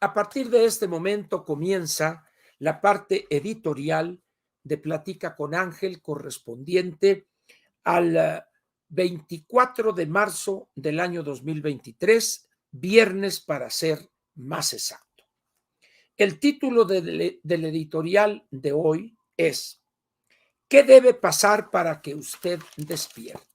A partir de este momento comienza la parte editorial de Platica con Ángel correspondiente al 24 de marzo del año 2023, viernes para ser más exacto. El título del editorial de hoy es ¿qué debe pasar para que usted despierte?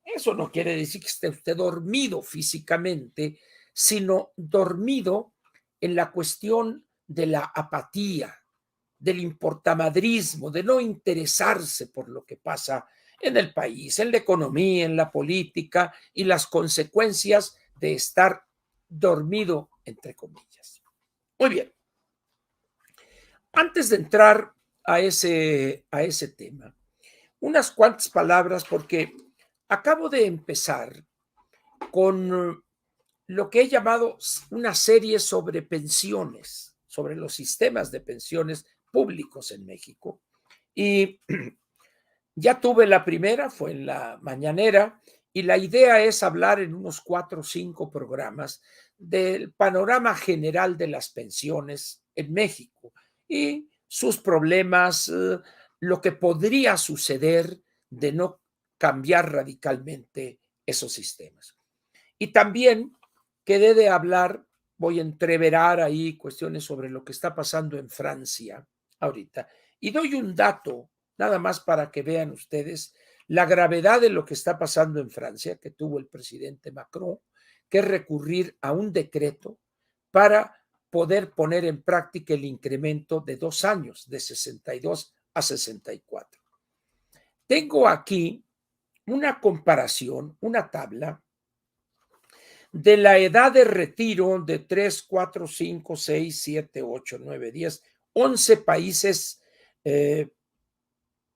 Eso no quiere decir que esté usted dormido físicamente, sino dormido en la cuestión de la apatía, del importamadrismo, de no interesarse por lo que pasa en el país, en la economía, en la política y las consecuencias de estar dormido, entre comillas. Muy bien. Antes de entrar a ese tema, unas cuantas palabras porque acabo de empezar con lo que he llamado una serie sobre pensiones, sobre los sistemas de pensiones públicos en México. Y ya tuve la primera, fue en la mañanera, y la idea es hablar en unos 4 o 5 programas del panorama general de las pensiones en México y sus problemas, lo que podría suceder de no cambiar radicalmente esos sistemas. Y también quedé de hablar, voy a entreverar ahí cuestiones sobre lo que está pasando en Francia ahorita. Y doy un dato, nada más para que vean ustedes la gravedad de lo que está pasando en Francia, que tuvo el presidente Macron que recurrir a un decreto para poder poner en práctica el incremento de 2 años, de 62 a 64. Tengo aquí una comparación, una tabla de la edad de retiro de 3, 4, 5, 6, 7, 8, 9, 10, 11 países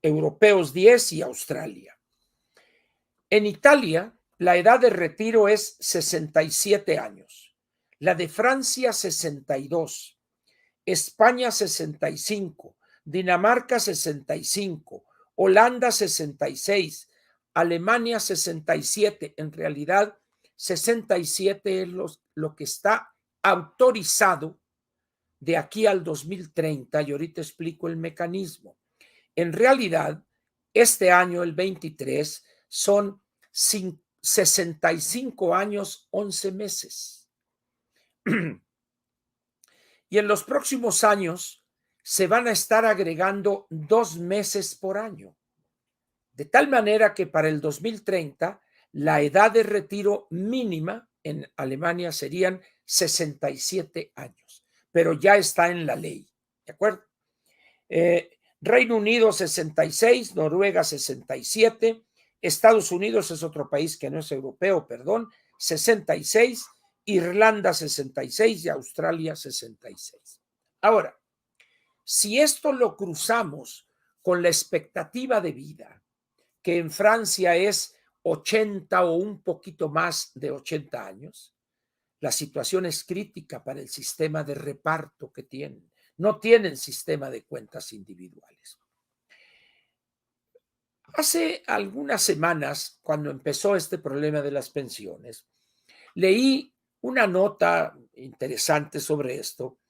europeos, 10 y Australia. En Italia, la edad de retiro es 67 años, la de Francia 62, España 65, Dinamarca 65, Holanda 66, Alemania 67. En realidad, 67 es lo que está autorizado de aquí al 2030 y ahorita explico el mecanismo. En realidad, este año, el 23, son 65 años, 11 meses. Y en los próximos años se van a estar agregando 2 meses por año. De tal manera que para el 2030 la edad de retiro mínima en Alemania serían 67 años, pero ya está en la ley, ¿de acuerdo? Reino Unido 66, Noruega 67, Estados Unidos es otro país que no es europeo, perdón, 66, Irlanda 66 y Australia 66. Ahora, si esto lo cruzamos con la expectativa de vida, que en Francia es 80 o un poquito más de 80 años, la situación es crítica para el sistema de reparto que tienen. No tienen sistema de cuentas individuales. Hace algunas semanas, cuando empezó este problema de las pensiones, leí una nota interesante sobre esto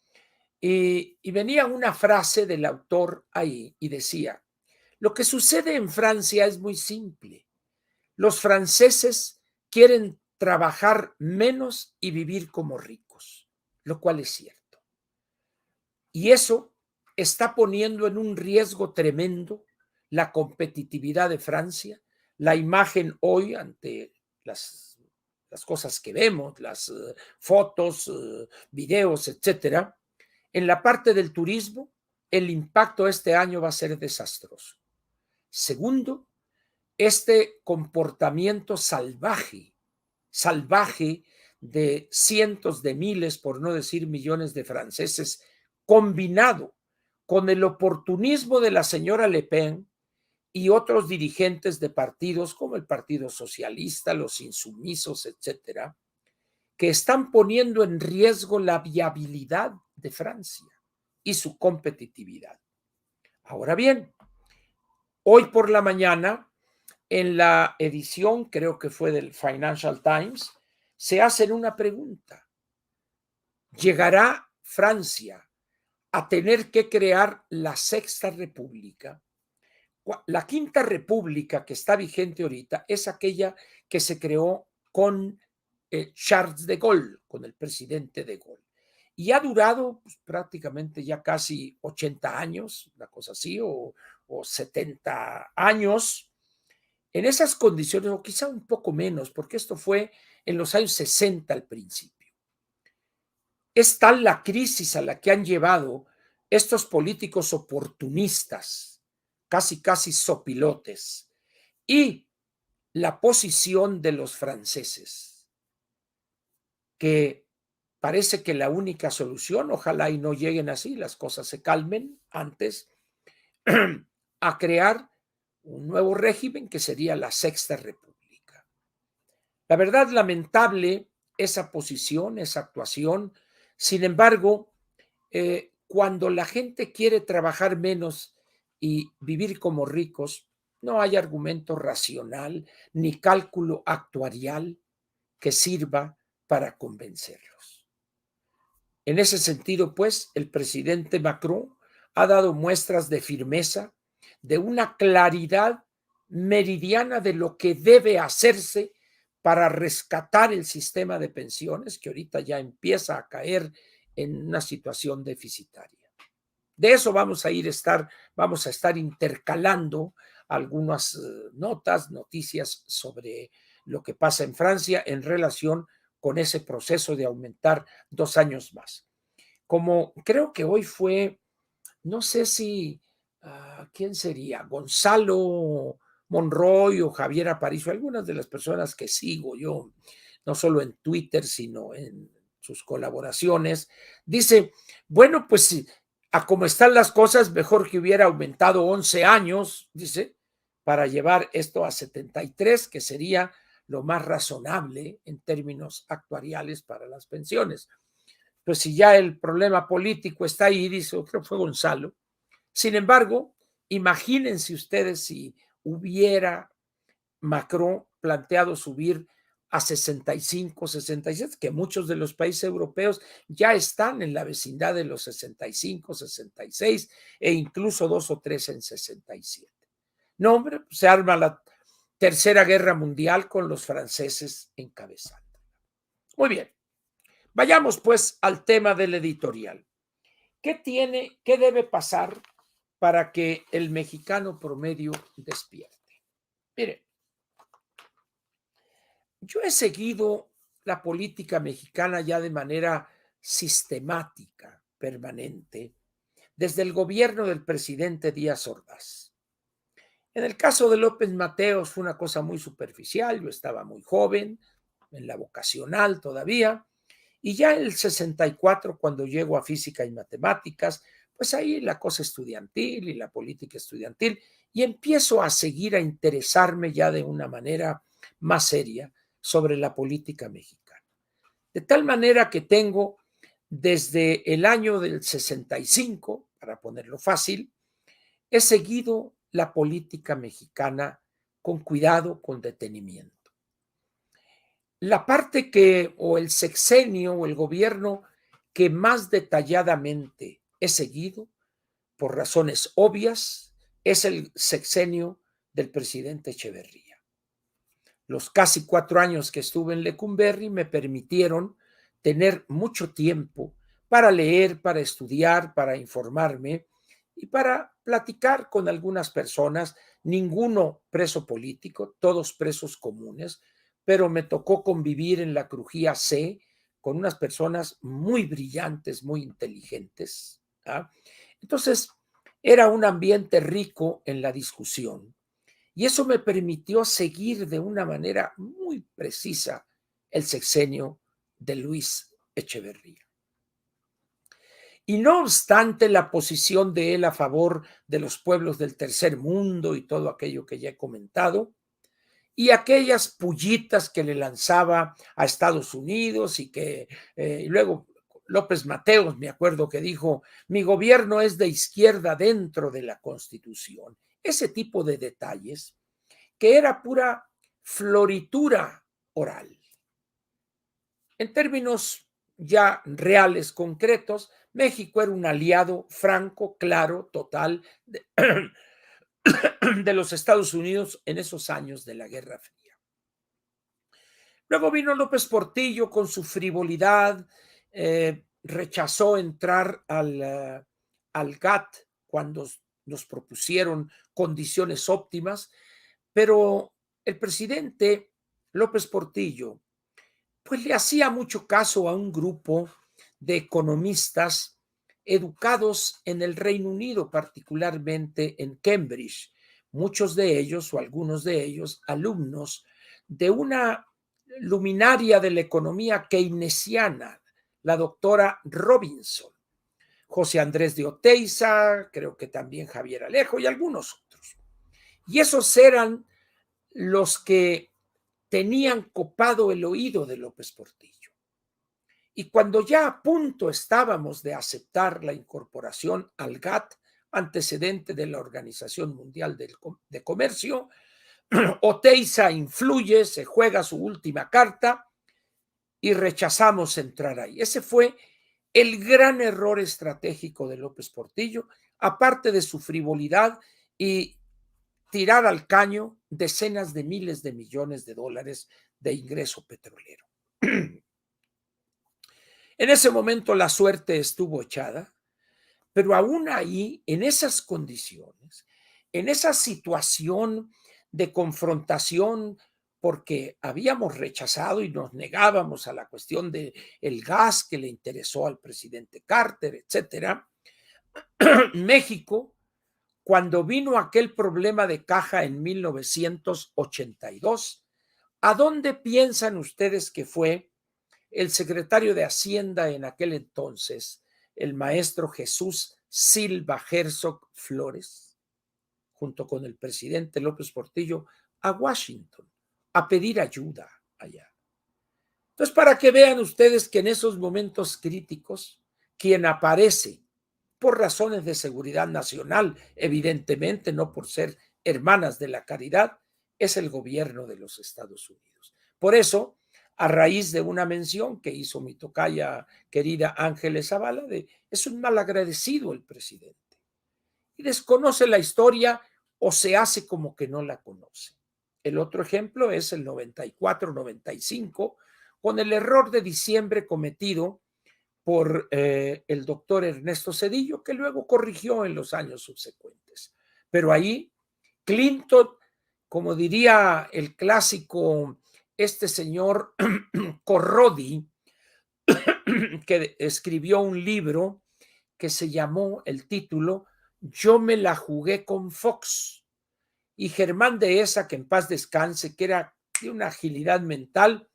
y venía una frase del autor ahí y decía, lo que sucede en Francia es muy simple. Los franceses quieren trabajar menos y vivir como ricos, lo cual es cierto. Y eso está poniendo en un riesgo tremendo la competitividad de Francia, la imagen hoy ante las cosas que vemos, las fotos, videos, etcétera. En la parte del turismo, el impacto este año va a ser desastroso. Segundo, este comportamiento salvaje de cientos de miles, por no decir millones de franceses, combinado con el oportunismo de la señora Le Pen y otros dirigentes de partidos como el Partido Socialista, los insumisos, etcétera, que están poniendo en riesgo la viabilidad de Francia y su competitividad. Ahora bien, hoy por la mañana, en la edición, creo que fue del Financial Times, se hacen una pregunta. llegará Francia a tener que crear la Sexta República. La Quinta República que está vigente ahorita es aquella que se creó con Charles de Gaulle, con el presidente de Gaulle. Y ha durado pues, prácticamente ya casi 80 años, una cosa así, o 70 años, en esas condiciones, o quizá un poco menos, porque esto fue en los años 60 al principio. Es tal la crisis a la que han llevado estos políticos oportunistas, casi sopilotes, y la posición de los franceses, que parece que la única solución, ojalá y no lleguen así, las cosas se calmen antes, a crear un nuevo régimen que sería la Sexta República. La verdad, lamentable esa posición, esa actuación. Sin embargo, cuando la gente quiere trabajar menos y vivir como ricos, no hay argumento racional ni cálculo actuarial que sirva para convencerlos. En ese sentido, pues, el presidente Macron ha dado muestras de firmeza, de una claridad meridiana de lo que debe hacerse para rescatar el sistema de pensiones, que ahorita ya empieza a caer en una situación deficitaria. De eso vamos a estar intercalando algunas noticias sobre lo que pasa en Francia en relación con ese proceso de aumentar 2 años más. Como creo que hoy fue, no sé si, ¿quién sería? Gonzalo Monroy o Javier Aparicio, algunas de las personas que sigo yo, no solo en Twitter, sino en sus colaboraciones, dice, bueno, pues a como están las cosas, mejor que hubiera aumentado 11 años, dice, para llevar esto a 73, que sería lo más razonable en términos actuariales para las pensiones. Pues si ya el problema político está ahí, dice, creo que fue Gonzalo. Sin embargo, imagínense ustedes si hubiera Macron planteado subir a 65, 67, que muchos de los países europeos ya están en la vecindad de los 65, 66 e incluso 2 o 3 en 67. No, hombre, pues se arma la Tercera Guerra Mundial con los franceses encabezando. Muy bien, vayamos pues al tema del editorial. ¿Qué debe pasar para que el mexicano promedio despierte? Mire, yo he seguido la política mexicana ya de manera sistemática, permanente, desde el gobierno del presidente Díaz Ordaz. En el caso de López Mateos fue una cosa muy superficial, yo estaba muy joven, en la vocacional todavía, y ya en el 64, cuando llego a física y matemáticas, pues ahí la cosa estudiantil y la política estudiantil, y empiezo a seguir a interesarme ya de una manera más seria sobre la política mexicana. De tal manera que tengo desde el año del 65, para ponerlo fácil, he seguido la política mexicana con cuidado, con detenimiento. La parte o el sexenio o el gobierno que más detalladamente he seguido, por razones obvias, es el sexenio del presidente Echeverría. Los casi 4 años que estuve en Lecumberri me permitieron tener mucho tiempo para leer, para estudiar, para informarme y para platicar con algunas personas, ninguno preso político, todos presos comunes, pero me tocó convivir en la Crujía C con unas personas muy brillantes, muy inteligentes. ¿Ah? Entonces, era un ambiente rico en la discusión y eso me permitió seguir de una manera muy precisa el sexenio de Luis Echeverría. Y no obstante la posición de él a favor de los pueblos del tercer mundo y todo aquello que ya he comentado, y aquellas pullitas que le lanzaba a Estados Unidos y luego López Mateos, me acuerdo que dijo, mi gobierno es de izquierda dentro de la Constitución. Ese tipo de detalles, que era pura floritura oral. En términos ya reales, concretos, México era un aliado franco, claro, total de los Estados Unidos en esos años de la Guerra Fría. Luego vino López Portillo con su frivolidad, rechazó entrar al GATT cuando nos propusieron condiciones óptimas, pero el presidente López Portillo pues le hacía mucho caso a un grupo de economistas educados en el Reino Unido, particularmente en Cambridge, muchos de ellos o algunos de ellos alumnos de una luminaria de la economía keynesiana, la doctora Robinson, José Andrés de Oteiza, creo que también Javier Alejo y algunos otros. Y esos eran los que tenían copado el oído de López Portillo. Y cuando ya a punto estábamos de aceptar la incorporación al GATT, antecedente de la Organización Mundial de Comercio, Oteiza influye, se juega su última carta y rechazamos entrar ahí. Ese fue el gran error estratégico de López Portillo, aparte de su frivolidad y tirar al caño decenas de miles de millones de dólares de ingreso petrolero. En ese momento la suerte estuvo echada, pero aún ahí, en esas condiciones, en esa situación de confrontación, porque habíamos rechazado y nos negábamos a la cuestión del gas que le interesó al presidente Carter, etcétera, México, cuando vino aquel problema de caja en 1982, ¿a dónde piensan ustedes que fue el secretario de Hacienda en aquel entonces, el maestro Jesús Silva Herzog Flores, junto con el presidente López Portillo, a Washington a pedir ayuda allá? Entonces, para que vean ustedes que en esos momentos críticos, quien aparece por razones de seguridad nacional, evidentemente, no por ser hermanas de la caridad, es el gobierno de los Estados Unidos. Por eso, a raíz de una mención que hizo mi tocaya querida Ángeles Zavala, es un malagradecido el presidente y desconoce la historia o se hace como que no la conoce. El otro ejemplo es el 94-95, con el error de diciembre cometido por el doctor Ernesto Zedillo, que luego corrigió en los años subsecuentes. Pero ahí Clinton, como diría el clásico, este señor Corrodi, que escribió un libro que se llamó, el título, Yo me la jugué con Fox. Y Germán Dehesa, que en paz descanse, que era de una agilidad mental,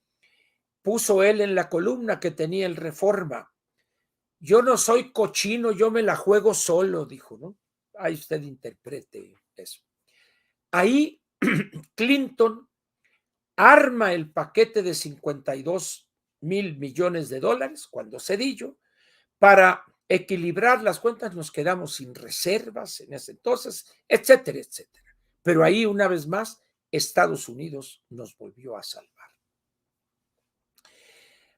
puso él en la columna que tenía el Reforma: yo no soy cochino, yo me la juego solo, dijo, ¿no? Ahí usted interprete eso. Ahí Clinton arma el paquete de 52,000 millones de dólares, cuando Zedillo, para equilibrar las cuentas, nos quedamos sin reservas en ese entonces, etcétera, etcétera. Pero ahí, una vez más, Estados Unidos nos volvió a salvar.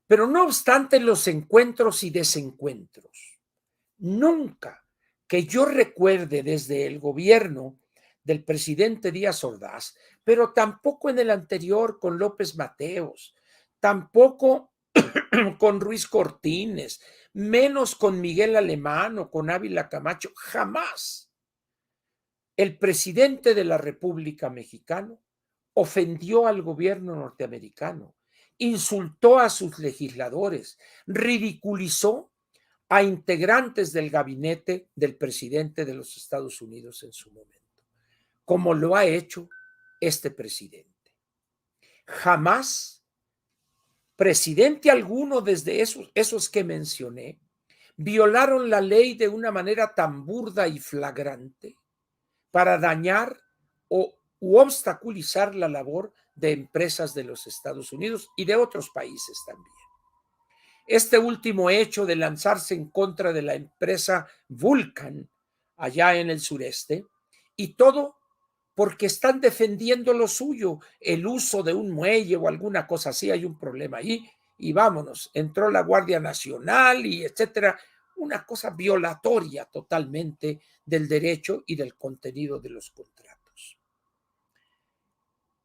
Pero no obstante los encuentros y desencuentros, nunca que yo recuerde desde el gobierno del presidente Díaz Ordaz, pero tampoco en el anterior con López Mateos, tampoco con Ruiz Cortines, menos con Miguel Alemán o con Ávila Camacho, jamás el presidente de la República Mexicana ofendió al gobierno norteamericano, insultó a sus legisladores, ridiculizó a integrantes del gabinete del presidente de los Estados Unidos en su momento, como lo ha hecho este presidente. Jamás presidente alguno desde esos que mencioné violaron la ley de una manera tan burda y flagrante para dañar u obstaculizar la labor de empresas de los Estados Unidos y de otros países también. Este último hecho de lanzarse en contra de la empresa Vulcan allá en el sureste, y todo porque están defendiendo lo suyo, el uso de un muelle o alguna cosa así, hay un problema ahí, y vámonos, entró la Guardia Nacional y etcétera, una cosa violatoria totalmente del derecho y del contenido de los contratos.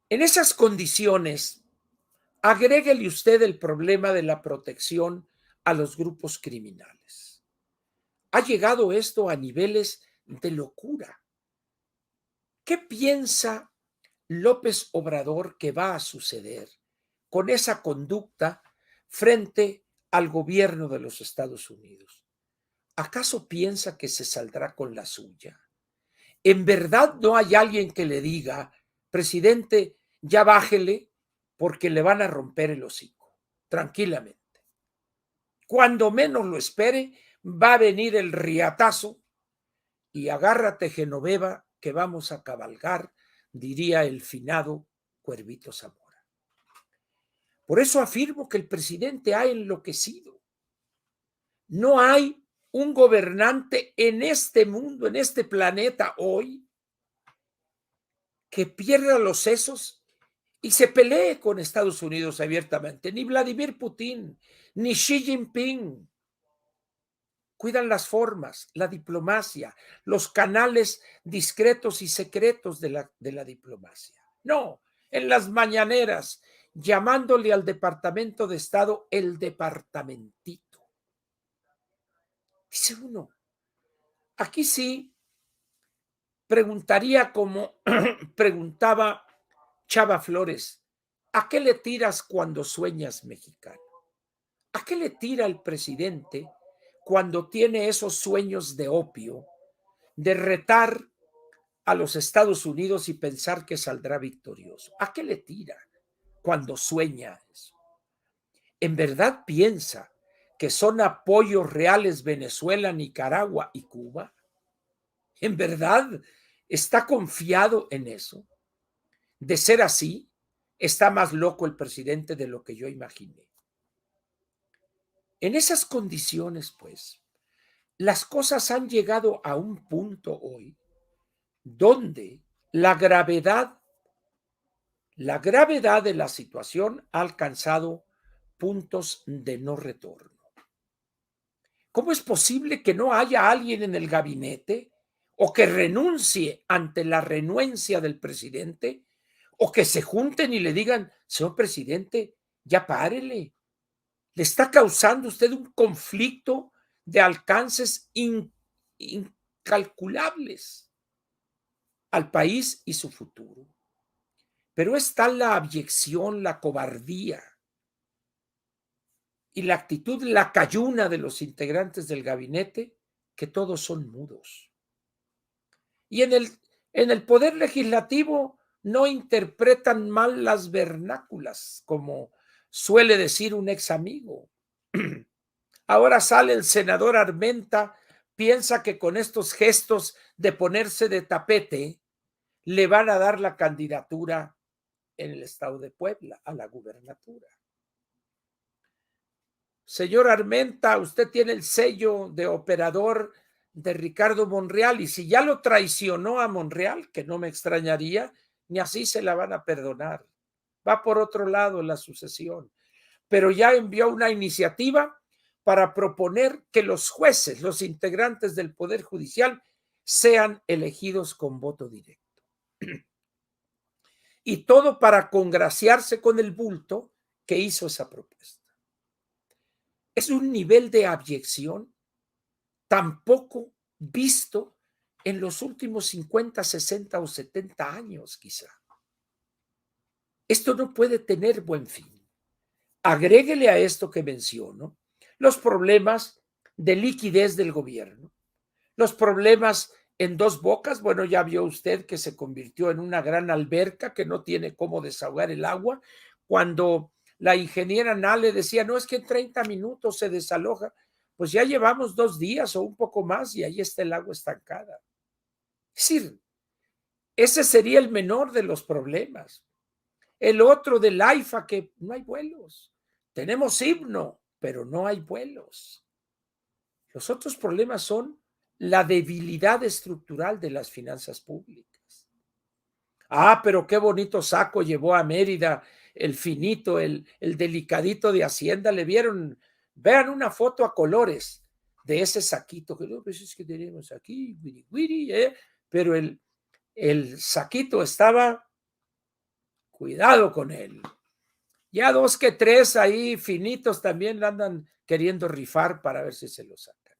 En esas condiciones, agréguele usted el problema de la protección a los grupos criminales. Ha llegado esto a niveles de locura. ¿Qué piensa López Obrador que va a suceder con esa conducta frente al gobierno de los Estados Unidos? ¿Acaso piensa que se saldrá con la suya? ¿En verdad no hay alguien que le diga, presidente, ya bájele porque le van a romper el hocico? Tranquilamente. Cuando menos lo espere, va a venir el riatazo y agárrate, Genoveva, que vamos a cabalgar, diría el finado Cuervito Zamora. Por eso afirmo que el presidente ha enloquecido. No hay un gobernante en este mundo, en este planeta hoy, que pierda los sesos y se pelee con Estados Unidos abiertamente. Ni Vladimir Putin, ni Xi Jinping. Cuidan las formas, la diplomacia, los canales discretos y secretos de la diplomacia. No, en las mañaneras, llamándole al Departamento de Estado el departamentito. Dice uno, aquí sí preguntaría como preguntaba Chava Flores, ¿a qué le tiras cuando sueñas, mexicano? ¿A qué le tira el presidente cuando tiene esos sueños de opio, de retar a los Estados Unidos y pensar que saldrá victorioso? ¿A qué le tira cuando sueña eso? ¿En verdad piensa que son apoyos reales Venezuela, Nicaragua y Cuba? ¿En verdad está confiado en eso? De ser así, está más loco el presidente de lo que yo imaginé. En esas condiciones, pues, las cosas han llegado a un punto hoy donde la gravedad de la situación ha alcanzado puntos de no retorno. ¿Cómo es posible que no haya alguien en el gabinete o que renuncie ante la renuencia del presidente o que se junten y le digan, señor presidente, ya párele, le está causando usted un conflicto de alcances incalculables al país y su futuro? Pero es tal la abyección, la cobardía y la actitud lacayuna de los integrantes del gabinete que todos son mudos. Y en el poder legislativo no interpretan mal las vernáculas, como suele decir un ex amigo. Ahora sale el senador Armenta, piensa que con estos gestos de ponerse de tapete le van a dar la candidatura en el estado de Puebla a la gubernatura. Señor Armenta, usted tiene el sello de operador de Ricardo Monreal y si ya lo traicionó a Monreal, que no me extrañaría, ni así se la van a perdonar. Va por otro lado la sucesión, pero ya envió una iniciativa para proponer que los jueces, los integrantes del Poder Judicial, sean elegidos con voto directo. Y todo para congraciarse con el bulto que hizo esa propuesta. Es un nivel de abyección tampoco visto en los últimos 50, 60 o 70 años, quizá. Esto no puede tener buen fin. Agréguele a esto que menciono los problemas de liquidez del gobierno, los problemas en Dos Bocas. Bueno, ya vio usted que se convirtió en una gran alberca que no tiene cómo desahogar el agua. Cuando la ingeniera Nale decía, no, es que en 30 minutos se desaloja, pues ya llevamos 2 días o un poco más y ahí está el agua estancada. Es decir, ese sería el menor de los problemas. El otro del AIFA, que no hay vuelos. Tenemos himno, pero no hay vuelos. Los otros problemas son la debilidad estructural de las finanzas públicas. Ah, pero qué bonito saco llevó a Mérida el finito, el delicadito de Hacienda, le vieron, vean una foto a colores de ese saquito, que no, pues es que tenemos aquí, wiri, wiri, pero el saquito estaba, cuidado con él. Ya dos que tres ahí finitos también andan queriendo rifar para ver si se lo sacan.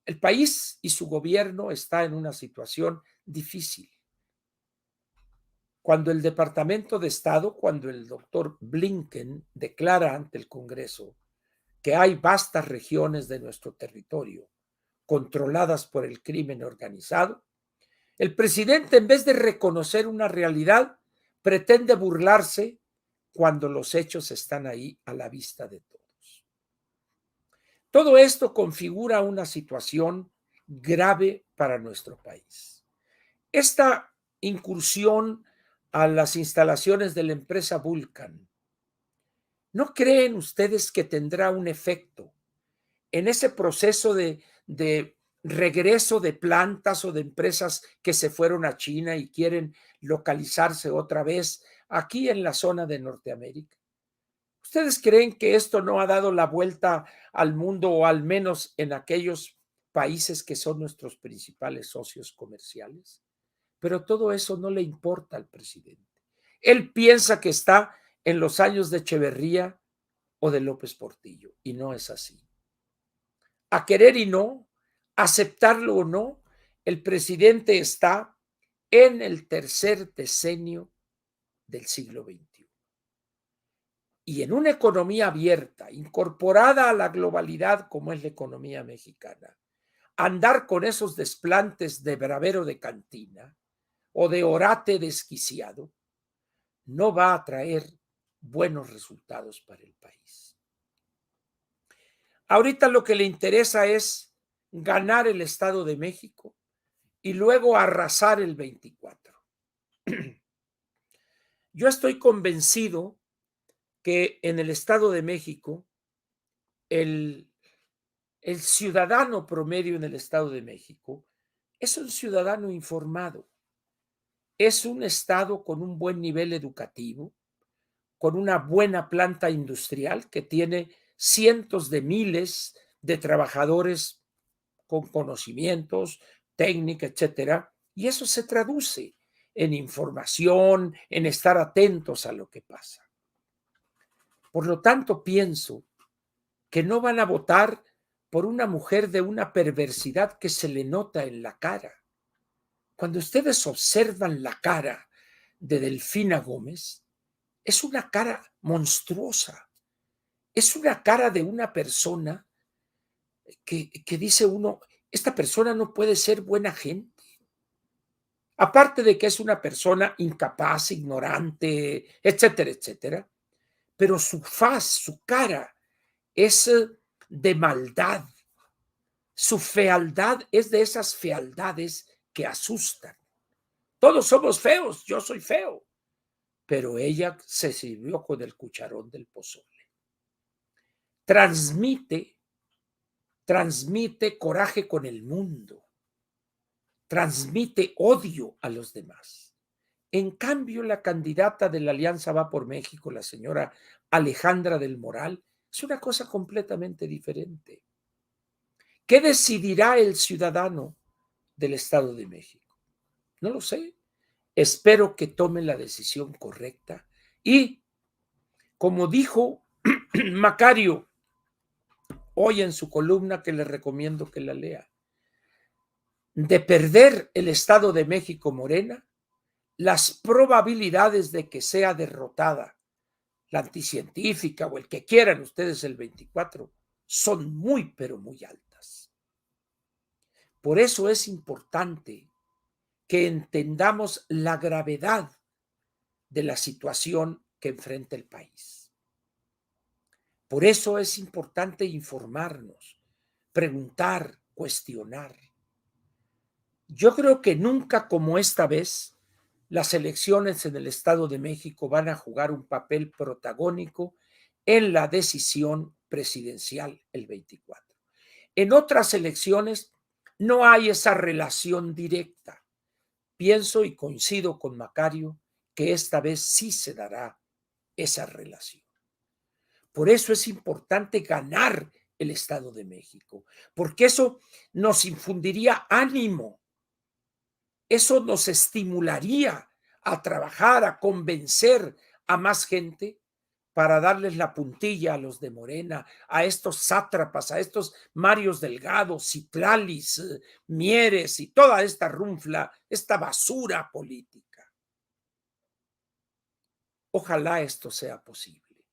El país y su gobierno está en una situación difícil. Cuando el Departamento de Estado, cuando el doctor Blinken declara ante el Congreso que hay vastas regiones de nuestro territorio controladas por el crimen organizado, el presidente, en vez de reconocer una realidad, pretende burlarse cuando los hechos están ahí a la vista de todos. Todo esto configura una situación grave para nuestro país. Esta incursión a las instalaciones de la empresa Vulcan, ¿no creen ustedes que tendrá un efecto en ese proceso de regreso de plantas o de empresas que se fueron a China y quieren localizarse otra vez aquí en la zona de Norteamérica? ¿Ustedes creen que esto no ha dado la vuelta al mundo o al menos en aquellos países que son nuestros principales socios comerciales? Pero todo eso no le importa al presidente. Él piensa que está en los años de Echeverría o de López Portillo, y no es así. A querer y no, aceptarlo o no, el presidente está en el tercer decenio del siglo XXI. Y en una economía abierta, incorporada a la globalidad como es la economía mexicana, andar con esos desplantes de bravero de cantina o de orate desquiciado no va a traer buenos resultados para el país. Ahorita lo que le interesa es ganar el Estado de México y luego arrasar el 24. Yo estoy convencido que en el Estado de México el ciudadano promedio en el Estado de México es un ciudadano informado, es un estado con un buen nivel educativo, con una buena planta industrial que tiene cientos de miles de trabajadores con conocimientos, técnica, etcétera, y eso se traduce en información, en estar atentos a lo que pasa. Por lo tanto, pienso que no van a votar por una mujer de una perversidad que se le nota en la cara. Cuando ustedes observan la cara de Delfina Gómez, es una cara monstruosa, es una cara de una persona que dice uno, esta persona no puede ser buena gente. Aparte de que es una persona incapaz, ignorante, etcétera, etcétera, pero su faz, su cara es de maldad. Su fealdad es de esas fealdades que asustan. Todos somos feos, yo soy feo, pero ella se sirvió con el cucharón del pozole. Transmite coraje con el mundo, transmite odio a los demás. En cambio, la candidata de la Alianza Va por México, la señora Alejandra del Moral, es una cosa completamente diferente. ¿Qué decidirá el ciudadano del Estado de México? No lo sé. Espero que tome la decisión correcta y, como dijo Macario hoy en su columna, que le recomiendo que la lea, de perder el Estado de México Morena, las probabilidades de que sea derrotada la anticientífica o el que quieran ustedes el 24 son muy, pero muy altas. Por eso es importante que entendamos la gravedad de la situación que enfrenta el país. Por eso es importante informarnos, preguntar, cuestionar. Yo creo que nunca como esta vez las elecciones en el Estado de México van a jugar un papel protagónico en la decisión presidencial el 24. En otras elecciones no hay esa relación directa. Pienso y coincido con Macario que esta vez sí se dará esa relación. Por eso es importante ganar el Estado de México, porque eso nos infundiría ánimo, eso nos estimularía a trabajar, a convencer a más gente para darles la puntilla a los de Morena, a estos sátrapas, a estos Marios Delgado, Citlalis, Mieres y toda esta runfla, esta basura política. Ojalá esto sea posible.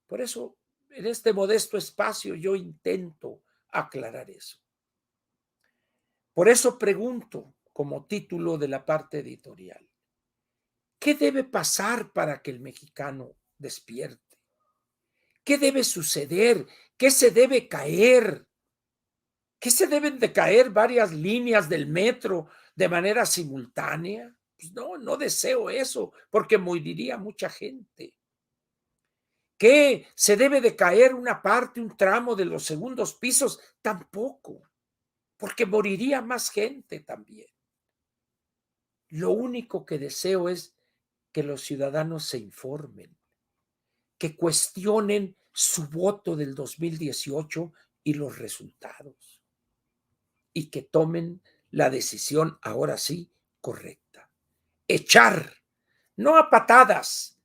Por eso, en este modesto espacio, yo intento aclarar eso. Por eso pregunto, como título de la parte editorial, ¿qué debe pasar para que el mexicano despierte? ¿Qué debe suceder? ¿Qué se debe caer? ¿Qué se deben de caer varias líneas del metro de manera simultánea? Pues no, no deseo eso, porque moriría mucha gente. ¿Qué se debe de caer una parte, un tramo de los segundos pisos? Tampoco, porque moriría más gente también. Lo único que deseo es que los ciudadanos se informen, que cuestionen su voto del 2018 y los resultados, y que tomen la decisión, ahora sí, correcta. Echar, no a patadas,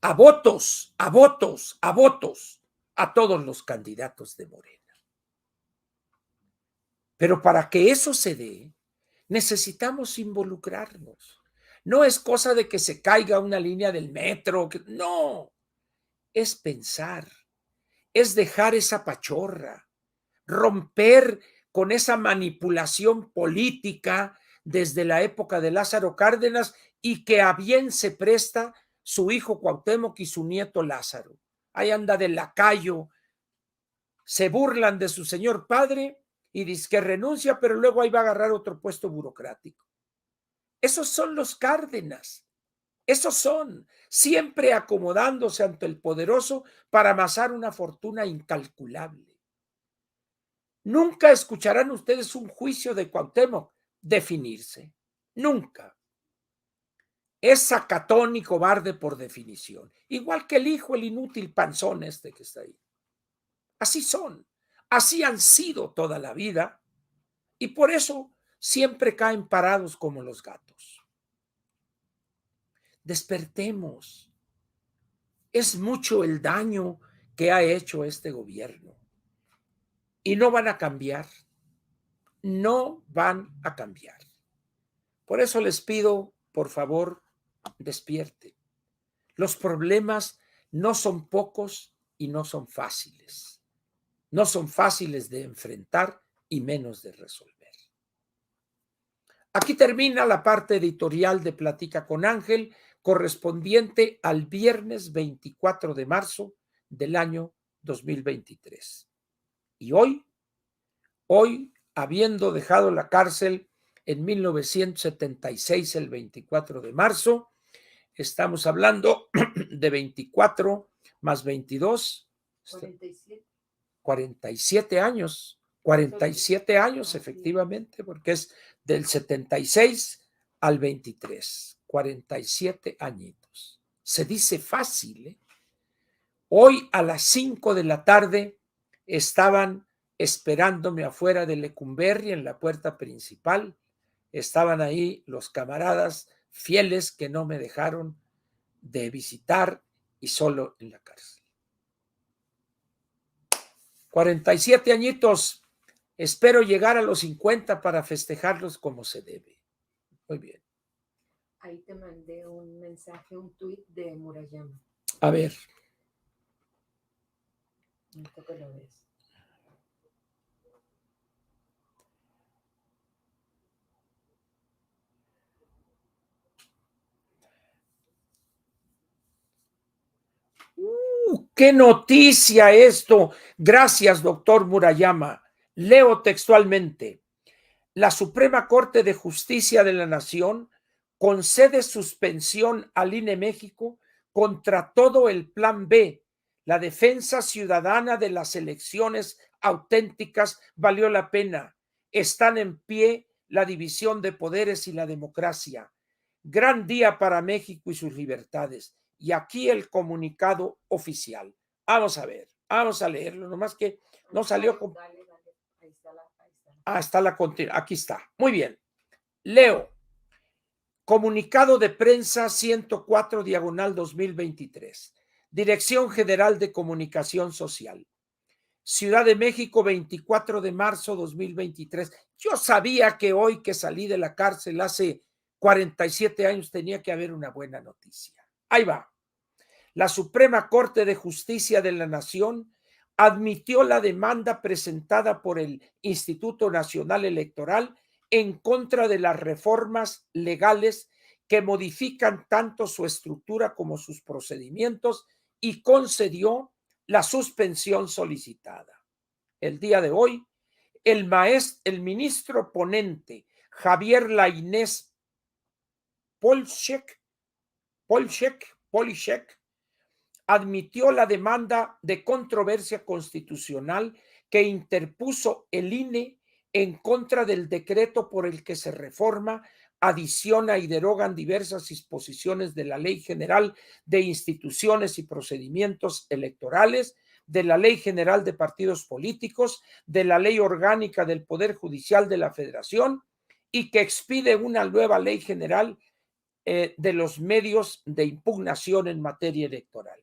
a votos, a votos, a votos, a todos los candidatos de Morena. Pero para que eso se dé, necesitamos involucrarnos. No es cosa de que se caiga una línea del metro, no, es pensar, es dejar esa pachorra, romper con esa manipulación política desde la época de Lázaro Cárdenas y que a bien se presta su hijo Cuauhtémoc y su nieto Lázaro. Ahí anda de lacayo, se burlan de su señor padre y dice que renuncia, pero luego ahí va a agarrar otro puesto burocrático. Esos son los Cárdenas. Esos son, siempre acomodándose ante el poderoso para amasar una fortuna incalculable. Nunca escucharán ustedes un juicio de Cuauhtémoc definirse. Nunca. Es sacatón y cobarde por definición. Igual que el hijo, el inútil panzón este que está ahí. Así son. Así han sido toda la vida. Y por eso siempre caen parados como los gatos. Despertemos. Es mucho el daño que ha hecho este gobierno. Y no van a cambiar. No van a cambiar. Por eso les pido, por favor, despierten. Los problemas no son pocos y no son fáciles. No son fáciles de enfrentar y menos de resolver. Aquí termina la parte editorial de Platica con Ángel, correspondiente al viernes 24 de marzo del año 2023. Y hoy, habiendo dejado la cárcel en 1976, el 24 de marzo, estamos hablando de 24 más 22, 47 años, 47 años efectivamente, porque es del 76 al 23, 47 añitos. Se dice fácil, ¿eh? Hoy a las 5 de la tarde estaban esperándome afuera de Lecumberri en la puerta principal. Estaban ahí los camaradas fieles que no me dejaron de visitar y solo en la cárcel. 47 añitos. Espero llegar a los 50 para festejarlos como se debe. Muy bien. Ahí te mandé un mensaje, un tuit de Murayama. A ver. Necesito que lo ves. ¡Qué noticia esto! Gracias, doctor Murayama. Leo textualmente. La Suprema Corte de Justicia de la Nación concede suspensión al INE México contra todo el Plan B. La defensa ciudadana de las elecciones auténticas valió la pena. Están en pie la división de poderes y la democracia. Gran día para México y sus libertades. Y aquí el comunicado oficial. Vamos a ver, vamos a leerlo, nomás que no salió con... Dale, dale. Ahí está Ah, está la continua. Aquí está. Muy bien. Leo. Comunicado de prensa 104 diagonal 2023. Dirección General de Comunicación Social. Ciudad de México, 24 de marzo 2023. Yo sabía que hoy que salí de la cárcel hace 47 años tenía que haber una buena noticia. Ahí va. La Suprema Corte de Justicia de la Nación admitió la demanda presentada por el Instituto Nacional Electoral en contra de las reformas legales que modifican tanto su estructura como sus procedimientos y concedió la suspensión solicitada. El día de hoy, el ministro ponente Javier Lainez Polshek admitió la demanda de controversia constitucional que interpuso el INE en contra del decreto por el que se reforma, adiciona y derogan diversas disposiciones de la Ley General de Instituciones y Procedimientos Electorales, de la Ley General de Partidos Políticos, de la Ley Orgánica del Poder Judicial de la Federación y que expide una nueva Ley General de los medios de impugnación en materia electoral.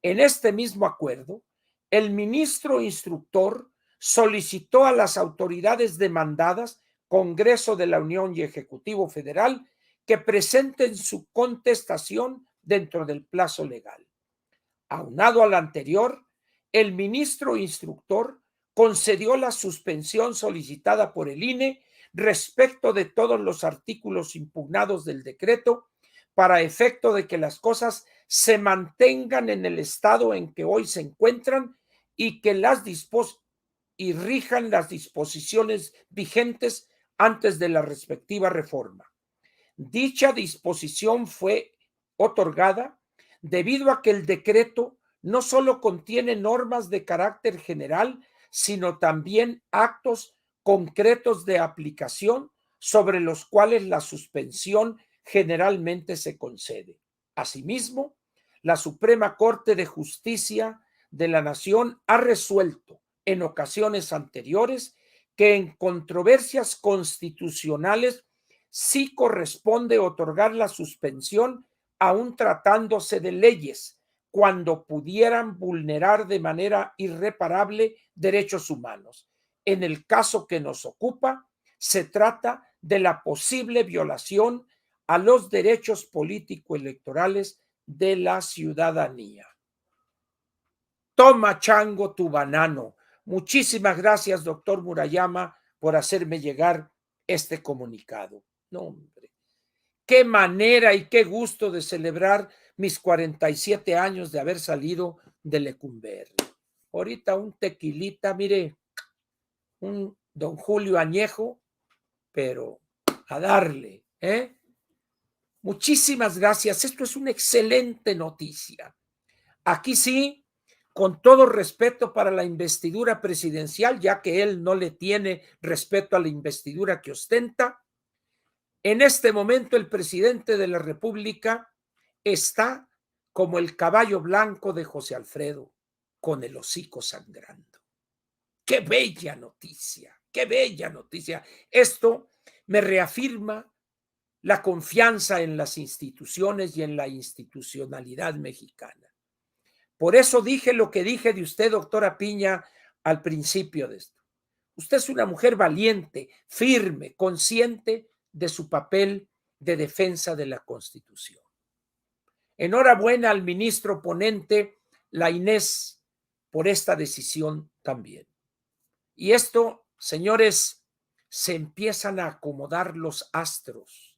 En este mismo acuerdo, el ministro instructor solicitó a las autoridades demandadas, Congreso de la Unión y Ejecutivo Federal, que presenten su contestación dentro del plazo legal. Aunado al anterior, el ministro instructor concedió la suspensión solicitada por el INE respecto de todos los artículos impugnados del decreto para efecto de que las cosas se mantengan en el estado en que hoy se encuentran y que rijan las disposiciones vigentes antes de la respectiva reforma. Dicha disposición fue otorgada debido a que el decreto no solo contiene normas de carácter general, sino también actos concretos de aplicación sobre los cuales la suspensión generalmente se concede. Asimismo, la Suprema Corte de Justicia de la Nación ha resuelto en ocasiones anteriores que en controversias constitucionales sí corresponde otorgar la suspensión aun tratándose de leyes cuando pudieran vulnerar de manera irreparable derechos humanos. En el caso que nos ocupa, se trata de la posible violación a los derechos político-electorales de la ciudadanía. Toma, chango, tu banano. Muchísimas gracias, doctor Murayama, por hacerme llegar este comunicado. No, hombre. Qué manera y qué gusto de celebrar mis 47 años de haber salido de Lecumberri. Ahorita un tequilita, mire, un don Julio añejo, pero a darle, ¿eh? Muchísimas gracias. Esto es una excelente noticia. Aquí sí, con todo respeto para la investidura presidencial, ya que él no le tiene respeto a la investidura que ostenta, en este momento el presidente de la República está como el caballo blanco de José Alfredo, con el hocico sangrando. ¡Qué bella noticia! ¡Qué bella noticia! Esto me reafirma la confianza en las instituciones y en la institucionalidad mexicana. Por eso dije lo que dije de usted, doctora Piña, al principio de esto. Usted es una mujer valiente, firme, consciente de su papel de defensa de la Constitución. Enhorabuena al ministro ponente Lainez por esta decisión también. Y esto, señores, se empiezan a acomodar los astros.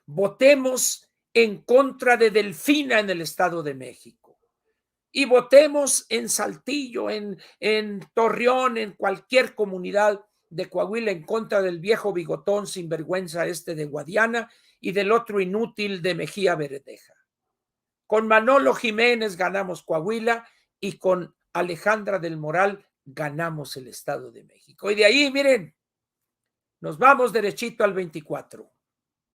Votemos en contra de Delfina en el Estado de México. Y votemos en Saltillo, en Torreón, en cualquier comunidad de Coahuila en contra del viejo bigotón sinvergüenza este de Guadiana y del otro inútil de Mejía Verdeja. Con Manolo Jiménez ganamos Coahuila y con Alejandra del Moral ganamos el Estado de México. Y de ahí, miren, nos vamos derechito al 24.